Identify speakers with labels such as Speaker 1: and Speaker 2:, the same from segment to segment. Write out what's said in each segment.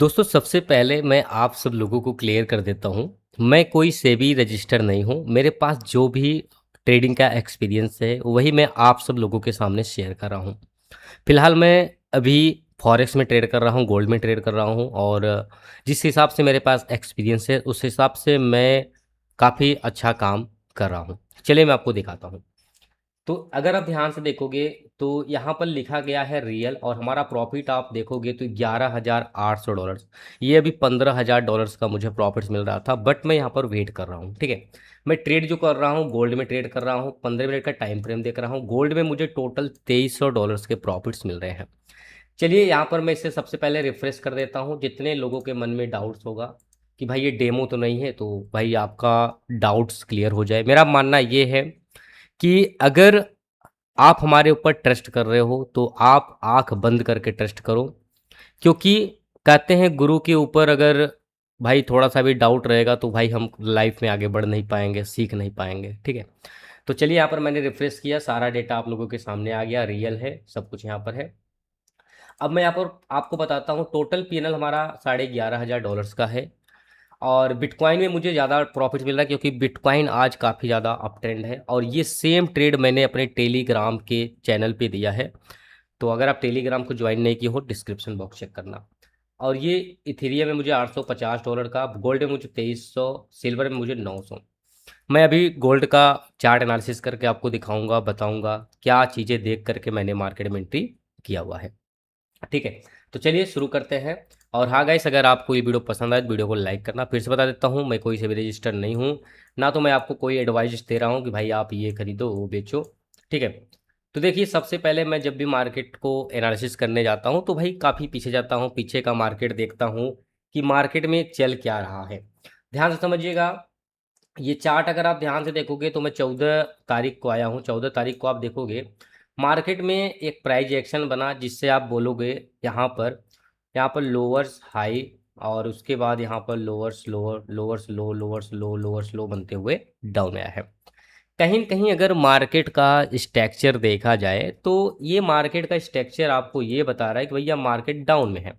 Speaker 1: दोस्तों सबसे पहले मैं आप सब लोगों को क्लियर कर देता हूँ। मैं कोई सेबी रजिस्टर नहीं हूँ। मेरे पास जो भी ट्रेडिंग का एक्सपीरियंस है वही मैं आप सब लोगों के सामने शेयर कर रहा हूँ। फिलहाल मैं अभी फॉरेक्स में ट्रेड कर रहा हूँ, गोल्ड में ट्रेड कर रहा हूँ और जिस हिसाब से मेरे पास एक्सपीरियंस है उस हिसाब से मैं काफ़ी अच्छा काम कर रहा हूँ। चलिए मैं आपको दिखाता हूँ। तो अगर आप ध्यान से देखोगे तो यहाँ पर लिखा गया है रियल और हमारा प्रॉफिट आप देखोगे तो $11,800। ये अभी $15,000 का मुझे प्रॉफिट्स मिल रहा था, बट मैं यहाँ पर वेट कर रहा हूँ। ठीक है, मैं ट्रेड जो कर रहा हूँ गोल्ड में ट्रेड कर रहा हूँ, 15 मिनट का टाइम फ्रेम देख रहा हूँ। गोल्ड में मुझे टोटल $2300 के प्रॉफिट्स मिल रहे हैं। चलिए यहाँ पर मैं इसे सबसे पहले रिफ्रेश कर देता हूँ। जितने लोगों के मन में डाउट्स होगा कि भाई ये डेमो तो नहीं है, तो भाई आपका डाउट्स क्लियर हो जाए। मेरा मानना ये है कि अगर आप हमारे ऊपर ट्रस्ट कर रहे हो तो आप आंख बंद करके ट्रस्ट करो, क्योंकि कहते हैं गुरु के ऊपर अगर भाई थोड़ा सा भी डाउट रहेगा तो भाई हम लाइफ में आगे बढ़ नहीं पाएंगे, सीख नहीं पाएंगे। ठीक है, तो चलिए यहाँ पर मैंने रिफ्रेश किया, सारा डेटा आप लोगों के सामने आ गया, रियल है, सब कुछ यहाँ पर है। अब मैं यहाँ पर आपको बताता हूँ टोटल पीएनएल हमारा $11,500 का है। और बिटकॉइन में मुझे ज़्यादा प्रॉफिट मिल रहा है क्योंकि बिटकॉइन आज काफ़ी ज़्यादा अप ट्रेंड है और ये सेम ट्रेड मैंने अपने टेलीग्राम के चैनल पे दिया है। तो अगर आप टेलीग्राम को ज्वाइन नहीं किए हो डिस्क्रिप्शन बॉक्स चेक करना। और ये इथेरियम में मुझे $850 का, गोल्ड में मुझे 2300, सिल्वर में मुझे 900। मैं अभी गोल्ड का चार्ट एनालिसिस करके आपको दिखाऊंगा, बताऊंगा क्या चीज़ें देख करके मैंने मार्केट में एंट्री किया हुआ है। ठीक है, तो चलिए शुरू करते हैं। और हाँ गाइस, अगर आपको ये वीडियो पसंद आए तो वीडियो को लाइक करना। फिर से बता देता हूँ, मैं कोई से भी रजिस्टर नहीं हूँ, ना तो मैं आपको कोई एडवाइस दे रहा हूँ कि भाई आप ये खरीदो वो बेचो। ठीक है, तो देखिए सबसे पहले मैं जब भी मार्केट को एनालिसिस करने जाता हूँ तो भाई काफ़ी पीछे जाता हूँ, पीछे का मार्केट देखता हूँ कि मार्केट में चल क्या रहा है। ध्यान से समझिएगा। ये चार्ट अगर आप ध्यान से देखोगे तो मैं 14 तारीख को आया हूँ। 14 तारीख को आप देखोगे मार्केट में एक प्राइस एक्शन बना, जिससे आप बोलोगे यहाँ पर लोअर्स हाई और उसके बाद यहाँ पर लोअर्स लोअर, लोअर्स लो, लोअर्स लो, लोअर्स लो बनते हुए डाउन आया है। कहीं न कहीं अगर मार्केट का स्ट्रक्चर देखा जाए तो ये मार्केट का स्ट्रक्चर आपको ये बता रहा है कि भैया मार्केट डाउन में है।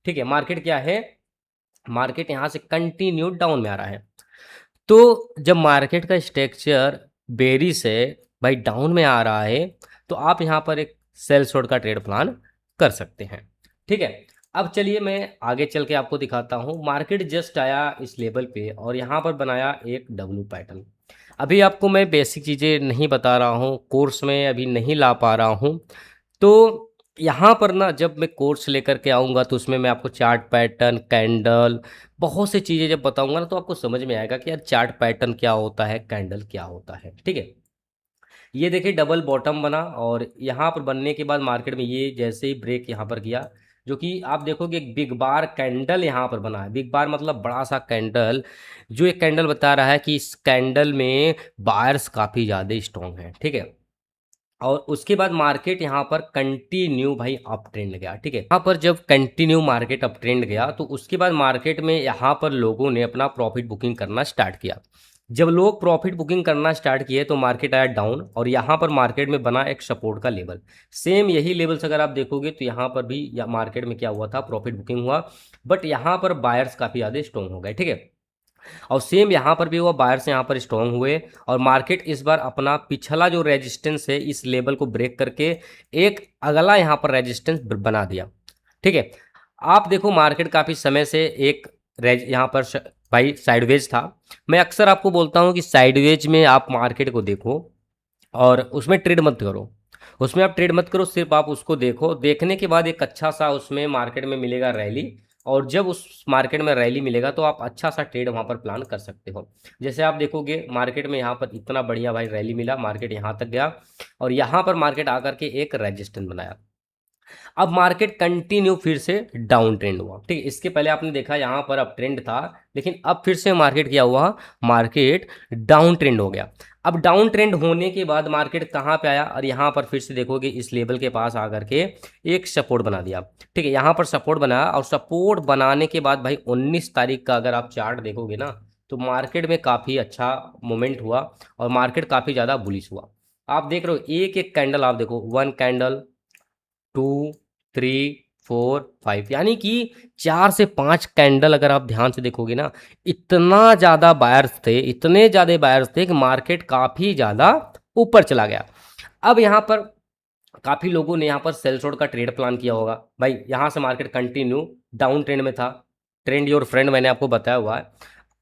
Speaker 1: ठीक है, मार्केट क्या है, मार्केट यहाँ से कंटिन्यू डाउन में आ रहा है। तो जब मार्केट का स्ट्रक्चर बेरी से भाई डाउन में आ रहा है तो आप यहाँ पर एक सेल शॉर्ट का ट्रेड प्लान कर सकते हैं। ठीक है, अब चलिए मैं आगे चल के आपको दिखाता हूँ। मार्केट जस्ट आया इस लेवल पे और यहाँ पर बनाया एक डब्लू पैटर्न। अभी आपको मैं बेसिक चीज़ें नहीं बता रहा हूँ, कोर्स में अभी नहीं ला पा रहा हूँ। तो यहाँ पर ना जब मैं कोर्स लेकर के आऊँगा तो उसमें मैं आपको चार्ट पैटर्न, कैंडल, बहुत सी चीज़ें जब बताऊँगा ना तो आपको समझ में आएगा कि यार चार्ट पैटर्न क्या होता है, कैंडल क्या होता है। ठीक है, ये देखिए डबल बॉटम बना और यहाँ पर बनने के बाद मार्केट में ये जैसे ही ब्रेक यहाँ पर किया, जो कि आप देखोगे एक बिग बार कैंडल यहाँ पर बना है। बिग बार मतलब बड़ा सा कैंडल, जो एक कैंडल बता रहा है कि इस कैंडल में बायर्स काफ़ी ज़्यादा स्ट्रॉन्ग है। ठीक है, और उसके बाद मार्केट यहाँ पर कंटिन्यू भाई अप ट्रेंड गया। ठीक है, यहाँ पर जब कंटिन्यू मार्केट अप ट्रेंड गया तो उसके बाद मार्केट में यहाँ पर लोगों ने अपना प्रॉफिट बुकिंग करना स्टार्ट किया। जब लोग प्रॉफिट बुकिंग करना स्टार्ट किए तो मार्केट आया डाउन और यहाँ पर मार्केट में बना एक सपोर्ट का लेवल। सेम यही लेवल्स अगर आप देखोगे तो यहाँ पर भी मार्केट में क्या हुआ था, प्रॉफिट बुकिंग हुआ, बट यहाँ पर बायर्स काफ़ी ज़्यादा स्ट्रॉन्ग हो गए। ठीक है, और सेम यहाँ पर भी हुआ, बायर्स यहाँ पर स्ट्रॉन्ग हुए और मार्केट इस बार अपना पिछला जो रेजिस्टेंस है इस लेवल को ब्रेक करके एक अगला यहाँ पर रेजिस्टेंस बना दिया। ठीक है, आप देखो मार्केट काफ़ी समय से एक यहाँ पर भाई साइडवेज था। मैं अक्सर आपको बोलता हूँ कि साइडवेज में आप मार्केट को देखो और उसमें ट्रेड मत करो। उसमें आप ट्रेड मत करो, सिर्फ आप उसको देखो। देखने के बाद एक अच्छा सा उसमें मार्केट में मिलेगा रैली, और जब उस मार्केट में रैली मिलेगा तो आप अच्छा सा ट्रेड वहाँ पर प्लान कर सकते हो। जैसे आप देखोगे मार्केट में यहाँ पर इतना बढ़िया भाई रैली मिला, मार्केट यहाँ तक गया और यहाँ पर मार्केट आकर के एक रेजिस्टेंस बनाया। अब मार्केट कंटिन्यू फिर से डाउन ट्रेंड हुआ। ठीक है, इसके पहले आपने देखा यहाँ पर अप ट्रेंड था, लेकिन अब फिर से मार्केट क्या हुआ, मार्केट डाउन ट्रेंड हो गया। अब डाउन ट्रेंड होने के बाद मार्केट कहाँ पे आया, और यहाँ पर फिर से देखोगे इस लेवल के पास आकर के एक सपोर्ट बना दिया। ठीक है, यहाँ पर सपोर्ट बनाया और सपोर्ट बनाने के बाद भाई 19 तारीख का अगर आप चार्ट देखोगे ना तो मार्केट में काफ़ी अच्छा मोमेंट हुआ और मार्केट काफ़ी ज़्यादा बुलिश हुआ। आप देख रहे हो एक एक कैंडल, आप देखो 1 कैंडल, 2, 3, 4 5, यानी कि 4 से 5 कैंडल अगर आप ध्यान से देखोगे ना, इतना ज़्यादा बायर्स थे, इतने ज़्यादा बायर्स थे कि मार्केट काफ़ी ज़्यादा ऊपर चला गया। अब यहाँ पर काफ़ी लोगों ने यहाँ पर सेल शॉर्ट का ट्रेड प्लान किया होगा। भाई यहाँ से मार्केट कंटिन्यू डाउन ट्रेंड में था, ट्रेंड योर फ्रेंड मैंने आपको बताया हुआ है।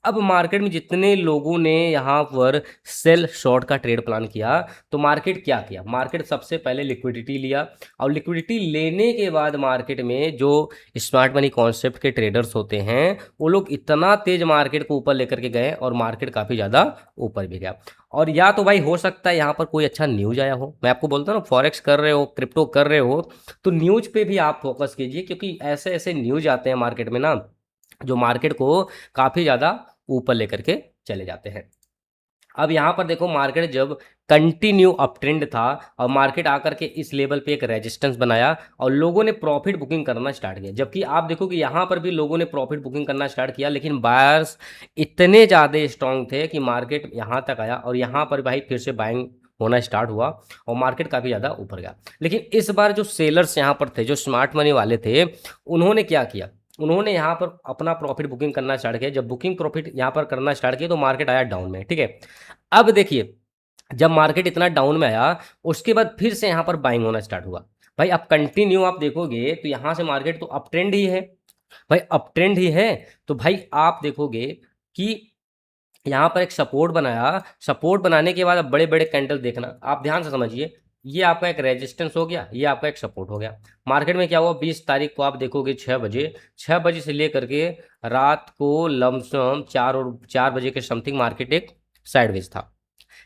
Speaker 1: अब मार्केट में जितने लोगों ने यहाँ पर सेल शॉर्ट का ट्रेड प्लान किया, तो मार्केट क्या किया, मार्केट सबसे पहले लिक्विडिटी लिया, और लिक्विडिटी लेने के बाद मार्केट में जो स्मार्ट मनी कॉन्सेप्ट के ट्रेडर्स होते हैं, वो लोग इतना तेज मार्केट को ऊपर लेकर के गए और मार्केट काफ़ी ज़्यादा ऊपर भी गया। और या तो भाई हो सकता है यहाँ पर कोई अच्छा न्यूज आया हो, मैं आपको बोलता हूँ ना, फॉरेक्स कर रहे हो, क्रिप्टो कर रहे हो, तो न्यूज पे भी आप फोकस कीजिए, क्योंकि ऐसे ऐसे न्यूज आते हैं मार्केट में ना, जो मार्केट को काफ़ी ज़्यादा ऊपर लेकर के चले जाते हैं। अब यहाँ पर देखो, मार्केट जब कंटिन्यू अप ट्रेंड था और मार्केट आकर के इस लेवल पे एक रेजिस्टेंस बनाया और लोगों ने प्रॉफिट बुकिंग करना स्टार्ट किया, जबकि आप देखो कि यहाँ पर भी लोगों ने प्रॉफिट बुकिंग करना स्टार्ट किया, लेकिन बायर्स इतने ज़्यादा स्ट्रांग थे कि मार्केट यहाँ तक आया और यहाँ पर भाई फिर से बाइंग होना स्टार्ट हुआ और मार्केट काफ़ी ज़्यादा ऊपर गया। लेकिन इस बार जो सेलर्स यहाँ पर थे, जो स्मार्ट मनी वाले थे, उन्होंने क्या किया, उन्होंने यहाँ पर अपना प्रॉफिट बुकिंग करना स्टार्ट किया। जब बुकिंग प्रॉफिट यहाँ पर करना स्टार्ट किया तो मार्केट आया डाउन में, ठीक है। अब देखिए, जब मार्केट इतना डाउन में आया, उसके बाद फिर से यहाँ पर बाइंग होना स्टार्ट हुआ। भाई अब कंटिन्यू आप देखोगे तो यहाँ से मार्केट तो अप ट्रेंड ही है, भाई अप ट्रेंड ही है। तो भाई आप देखोगे कि यहाँ पर एक सपोर्ट बनाया, सपोर्ट बनाने के बाद अब बड़े बड़े कैंडल देखना, आप ध्यान से समझिए, ये आपका एक रेजिस्टेंस हो गया, ये आपका एक सपोर्ट हो गया। मार्केट में क्या हुआ, 20 तारीख को आप देखोगे 6 बजे, 6 बजे से लेकर के रात को लमसम 4 बजे के समथिंग मार्केट एक साइडवेज था,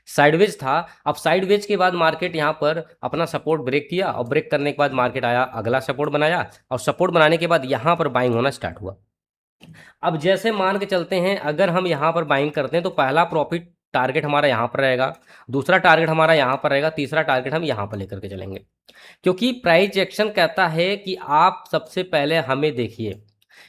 Speaker 1: साइडवेज था। अब साइडवेज के बाद मार्केट यहाँ पर अपना सपोर्ट ब्रेक किया और ब्रेक करने के बाद मार्केट आया, अगला सपोर्ट बनाया और सपोर्ट बनाने के बाद यहाँ पर बाइंग होना स्टार्ट हुआ। अब जैसे मान के चलते हैं, अगर हम यहाँ पर बाइंग करते हैं तो पहला प्रॉफिट टारगेट हमारा यहाँ पर रहेगा, दूसरा टारगेट हमारा यहाँ पर रहेगा, तीसरा टारगेट हम यहाँ पर लेकर के चलेंगे। क्योंकि प्राइस एक्शन कहता है कि आप सबसे पहले हमें देखिए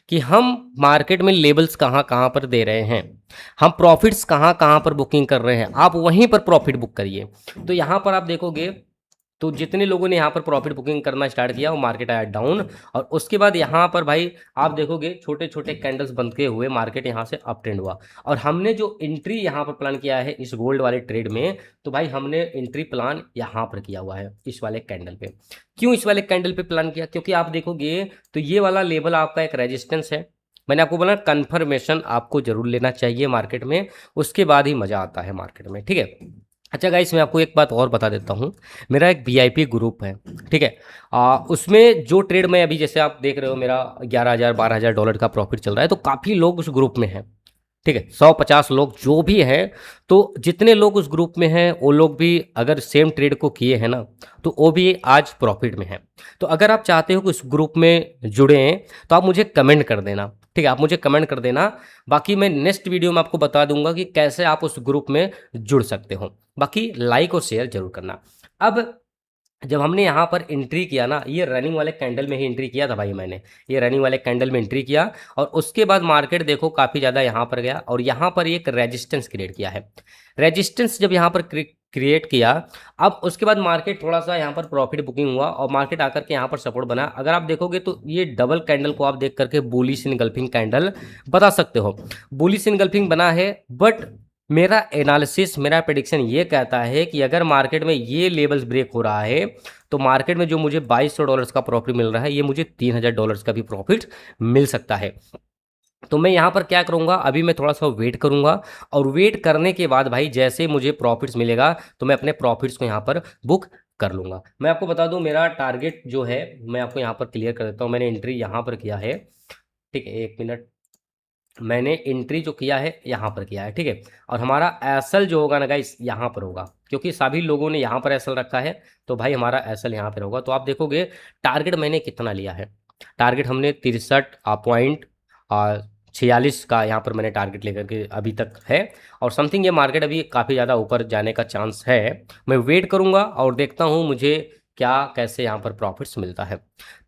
Speaker 1: कि हम मार्केट में लेवल्स कहाँ कहाँ पर दे रहे हैं, हम प्रॉफिट्स कहाँ कहाँ पर बुकिंग कर रहे हैं, आप वहीं पर प्रॉफिट बुक करिए। तो यहाँ पर आप देखोगे तो जितने लोगों ने यहाँ पर प्रॉफिट बुकिंग करना स्टार्ट किया वो मार्केट आया डाउन, और उसके बाद यहाँ पर भाई आप देखोगे छोटे छोटे कैंडल्स बनते हुए मार्केट यहाँ से अप ट्रेंड हुआ। और हमने जो एंट्री यहाँ पर प्लान किया है इस गोल्ड वाले ट्रेड में, तो भाई हमने एंट्री प्लान यहाँ पर किया हुआ है इस वाले कैंडल पे। क्यों इस वाले कैंडल पे प्लान किया, क्योंकि आप देखोगे तो ये वाला लेवल आपका एक रेजिस्टेंस है। मैंने आपको बोला कंफर्मेशन आपको जरूर लेना चाहिए मार्केट में, उसके बाद ही मज़ा आता है मार्केट में, ठीक है। अच्छा गाइस, मैं आपको एक बात और बता देता हूँ, मेरा एक वीआईपी ग्रुप है, ठीक है। उसमें जो ट्रेड में अभी जैसे आप देख रहे हो मेरा 11,000 12,000 डॉलर का प्रॉफिट चल रहा है, तो काफ़ी लोग उस ग्रुप में हैं, ठीक है, 150 लोग जो भी हैं। तो जितने लोग उस ग्रुप में हैं वो लोग भी अगर सेम ट्रेड को किए हैं ना, तो वो भी आज प्रॉफिट में हैं। तो अगर आप चाहते हो कि उस ग्रुप में जुड़ें तो आप मुझे कमेंट कर देना, ठीक है, आप मुझे कमेंट कर देना। बाकी मैं नेक्स्ट वीडियो में आपको बता दूंगा कि कैसे आप उस ग्रुप में जुड़ सकते हो। बाकी लाइक और शेयर जरूर करना। अब जब हमने यहाँ पर एंट्री किया ना, ये रनिंग वाले कैंडल में ही एंट्री किया था भाई मैंने, ये रनिंग वाले कैंडल में एंट्री किया और उसके बाद मार्केट देखो काफ़ी ज़्यादा यहाँ पर गया और यहाँ पर एक रेजिस्टेंस क्रिएट किया है। रेजिस्टेंस जब यहाँ पर क्रिएट किया, अब उसके बाद मार्केट थोड़ा सा यहाँ पर प्रॉफिट बुकिंग हुआ और मार्केट आकर के यहाँ पर सपोर्ट बना। अगर आप देखोगे तो ये डबल कैंडल को आप देख करके बुलिश इनगल्फिंग कैंडल बता सकते हो, बुलिश इनगल्फिंग बना है। बट मेरा एनालिसिस, मेरा प्रेडिक्शन ये कहता है कि अगर मार्केट में ये लेवल्स ब्रेक हो रहा है तो मार्केट में जो मुझे $2,200 का प्रॉफिट मिल रहा है, ये मुझे $3,000 का भी प्रॉफिट मिल सकता है। तो मैं यहाँ पर क्या करूँगा, अभी मैं थोड़ा सा वेट करूँगा और वेट करने के बाद भाई जैसे मुझे प्रॉफिट्स मिलेगा तो मैं अपने प्रॉफिट्स को यहाँ पर बुक कर लूँगा। मैं आपको बता दूँ मेरा टारगेट जो है, मैं आपको यहाँ पर क्लियर कर देता हूँ। मैंने एंट्री यहाँ पर किया है, ठीक है, 1 मिनट। मैंने एंट्री जो किया है यहाँ पर किया है, ठीक है, और हमारा एसल जो होगा ना गाइस यहाँ पर होगा, क्योंकि सभी लोगों ने यहाँ पर एसल रखा है, तो भाई हमारा एसल यहाँ पर होगा। तो आप देखोगे टारगेट मैंने कितना लिया है, टारगेट हमने 63.46 का यहाँ पर मैंने टारगेट लेकर के अभी तक है, और समथिंग ये मार्केट अभी काफ़ी ज़्यादा ऊपर जाने का चांस है। मैं वेट करूँगा और देखता हूँ मुझे क्या कैसे यहाँ पर प्रॉफिट्स मिलता है।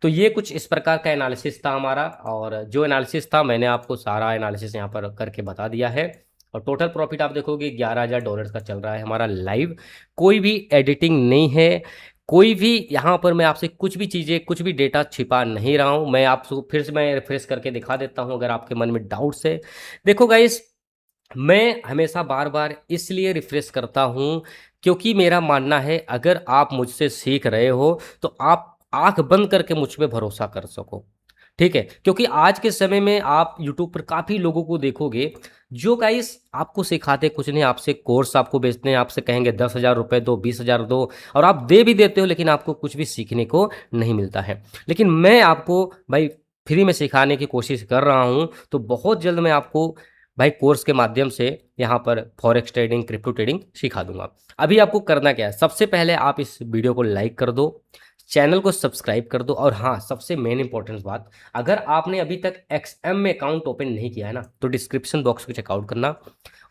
Speaker 1: तो ये कुछ इस प्रकार का एनालिसिस था हमारा, और जो एनालिसिस था मैंने आपको सारा एनालिसिस यहाँ पर करके बता दिया है। और टोटल प्रॉफिट आप देखोगे $11,000 का चल रहा है हमारा लाइव, कोई भी एडिटिंग नहीं है, कोई भी यहाँ पर मैं आपसे कुछ भी चीज़ें, कुछ भी डेटा छिपा नहीं रहा हूँ। मैं आपको फिर से मैं रिफ्रेश करके दिखा देता हूँ अगर आपके मन में डाउट्स है। देखो गाइस, मैं हमेशा बार-बार इसलिए रिफ्रेश करता हूँ क्योंकि मेरा मानना है अगर आप मुझसे सीख रहे हो तो आप आँख बंद करके मुझ पे भरोसा कर सको। ठीक है? क्योंकि आज के समय में आप यूट्यूब पर काफ़ी लोगों को देखोगे जो गाइस आपको सिखाते कुछ नहीं, आपसे कोर्स आपको बेचते हैं, आपसे कहेंगे 10,000 रुपए दो, 20,000 दो और आप दे भी देते हो लेकिन आपको कुछ भी सीखने को नहीं मिलता है। लेकिन मैं आपको भाई फ्री में सिखाने की कोशिश कर रहा हूँ, तो बहुत जल्द मैं आपको भाई कोर्स के माध्यम से यहाँ पर फॉरेक्स ट्रेडिंग, क्रिप्टो ट्रेडिंग सिखा दूँगा। अभी आपको करना क्या है? सबसे पहले आप इस वीडियो को लाइक कर दो, चैनल को सब्सक्राइब कर दो और हाँ, सबसे मेन इंपॉर्टेंट बात, अगर आपने अभी तक एक्सएम में अकाउंट ओपन नहीं किया है ना, तो डिस्क्रिप्शन बॉक्स को चेकआउट करना।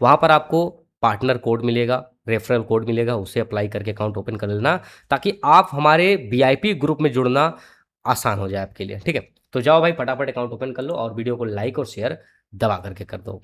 Speaker 1: वहाँ पर आपको पार्टनर कोड मिलेगा, रेफरल कोड मिलेगा, उसे अप्लाई करके अकाउंट ओपन कर लेना ताकि आप हमारे वीआईपी ग्रुप में जुड़ना आसान हो जाए आपके लिए। ठीक है? तो जाओ भाई फटाफट अकाउंट ओपन कर लो और वीडियो को लाइक और शेयर दबा करके कर दो।